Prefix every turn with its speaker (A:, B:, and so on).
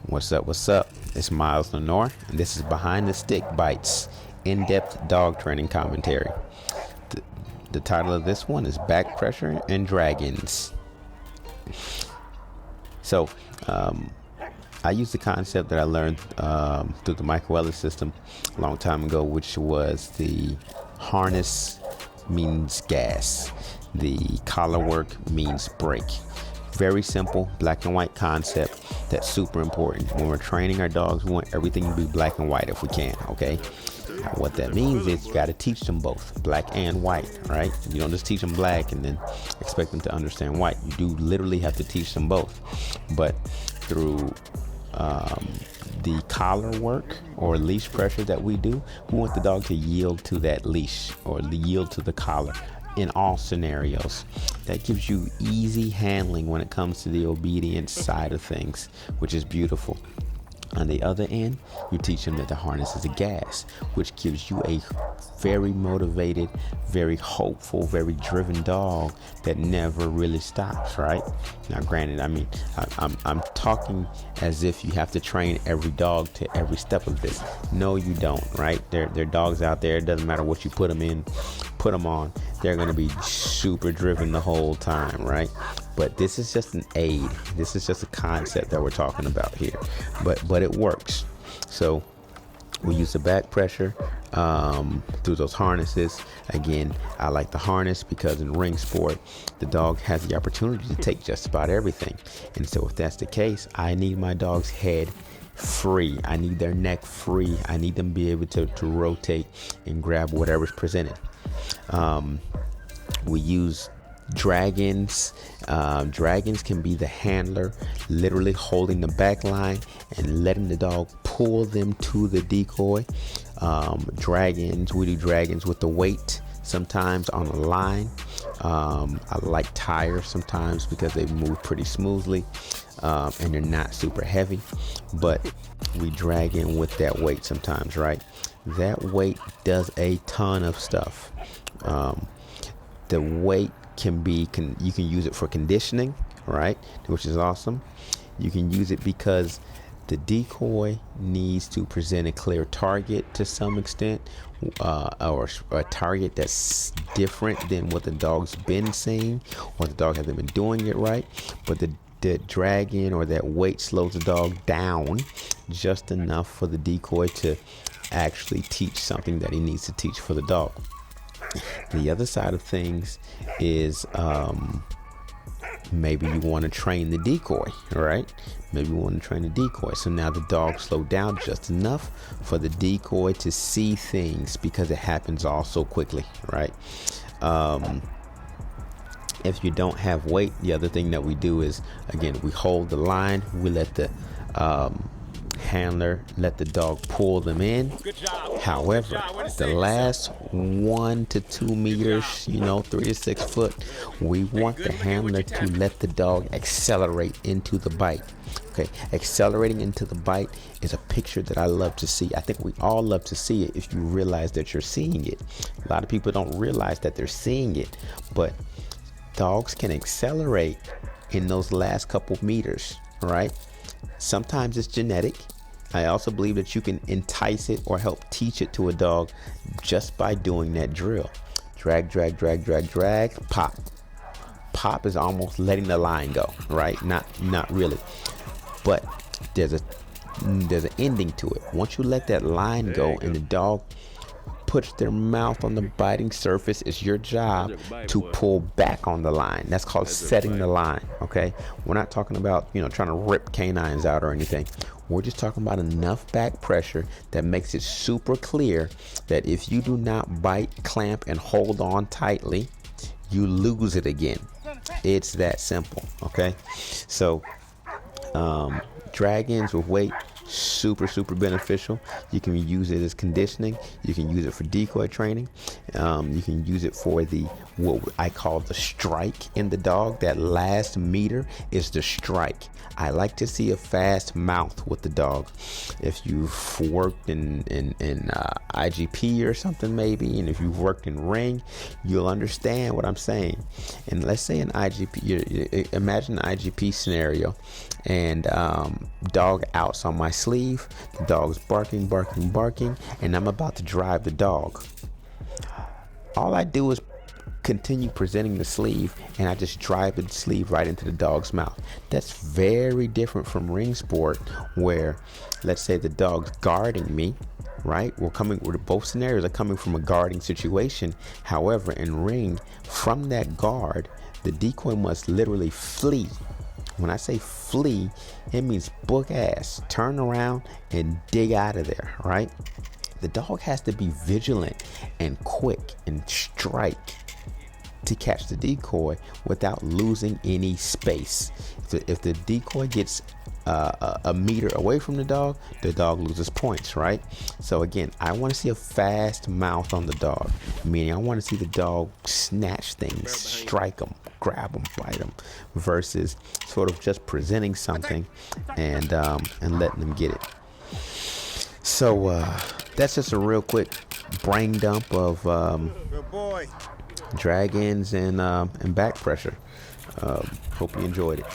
A: What's up? What's up? It's Miles Narnor, and this is Behind the Stick Bites, in-depth dog training commentary. The title of this one is Back Pressure and DragIns. So, I used the concept that I learned through the Michael Ellis system a long time ago, which was the harness means gas, the collar work means brake. Very simple black and white concept that's super important. When we're training our dogs, we want everything to be black and white if we can, okay? What that means is you got to teach them both, black and white, right? You don't just teach them black and then expect them to understand white. You do literally have to teach them both. But through the collar work or leash pressure that we do, we want the dog to yield to that leash or yield to the collar in all scenarios. That gives you easy handling when it comes to the obedience side of things, which is beautiful. On the other end, you teach them that the harness is a gas, which gives you a very motivated, very hopeful, very driven dog that never really stops, right? Now, granted, I mean, I'm talking as if you have to train every dog to every step of this. No, you don't, right? There are dogs out there. It doesn't matter what you put them in, put them on. They're going to be super driven the whole time, right? But this is just an aid. This is just a concept that we're talking about here. But it works. So we use the back pressure through those harnesses. Again, I like the harness because in ring sport, the dog has the opportunity to take just about everything. And so if that's the case, I need my dog's head free. I need their neck free. I need them to be able to rotate and grab whatever's presented. We use DragIns. DragIns can be the handler, literally holding the back line and letting the dog pull them to the decoy. DragIns, we do DragIns with the weight, sometimes on a line. I like tires sometimes because they move pretty smoothly and they're not super heavy, but we drag in with that weight sometimes, right? That weight does a ton of stuff. The weight can be, you can use it for conditioning, right? Which is awesome. You can use it because the decoy needs to present a clear target to some extent, or a target that's different than what the dog's been seeing, or the dog hasn't been doing it right. But the DragIn or that weight slows the dog down just enough for the decoy to actually teach something that he needs to teach for the dog. The other side of things is maybe you want to train the decoy, right? Maybe you want to train the decoy. So now the dog slowed down just enough for the decoy to see things because it happens all so quickly, right? If you don't have weight, the other thing that we do is, again, we hold the line. We let the handler let the dog pull them in. However, the last 1 to 2 meters, 3 to 6 foot, we want the handler to let the dog accelerate into the bite. Okay, accelerating into the bite is a picture that I love to see. I think we all love to see it if you realize that you're seeing it. A lot of people don't realize that they're seeing it, but dogs can accelerate in those last couple meters, right? Sometimes it's genetic. I also believe that you can entice it or help teach it to a dog just by doing that drill. Drag, drag, drag, drag, drag, pop. Pop is almost letting the line go, right? Not really. But there's an ending to it. Once you let that line go and the dog puts their mouth on the biting surface, it's your job to pull back on the line. That's called setting the line, okay? We're not talking about, trying to rip canines out or anything. We're just talking about enough back pressure that makes it super clear that if you do not bite, clamp, and hold on tightly, you lose it again. It's that simple, okay? So, DragIns with weight super beneficial. You can use it as conditioning. You can use it for decoy training. You can use it for what I call the strike in the dog. That last meter is the strike. I like to see a fast mouth with the dog. If you've worked in IGP or something maybe, and if you've worked in ring, you'll understand what I'm saying. And let's say an IGP, imagine an IGP scenario, and dog outs on my sleeve. The dog's barking, and I'm about to drive the dog. All I do is continue presenting the sleeve, and I just drive the sleeve right into the dog's mouth. That's very different from ring sport, where let's say the dog's guarding me, right? Both scenarios are coming from a guarding situation. However, in ring, from that guard, the decoy must literally flee. When I say flee, it means book ass, turn around and dig out of there, right? The dog has to be vigilant and quick and strike to catch the decoy without losing any space. If the decoy gets a meter away from the dog loses points, right? So again, I want to see a fast mouth on the dog, meaning I want to see the dog snatch things, strike them, grab them, bite them, versus sort of just presenting something and letting them get it. So that's just a real quick brain dump of DragIns and back pressure. Hope you enjoyed it.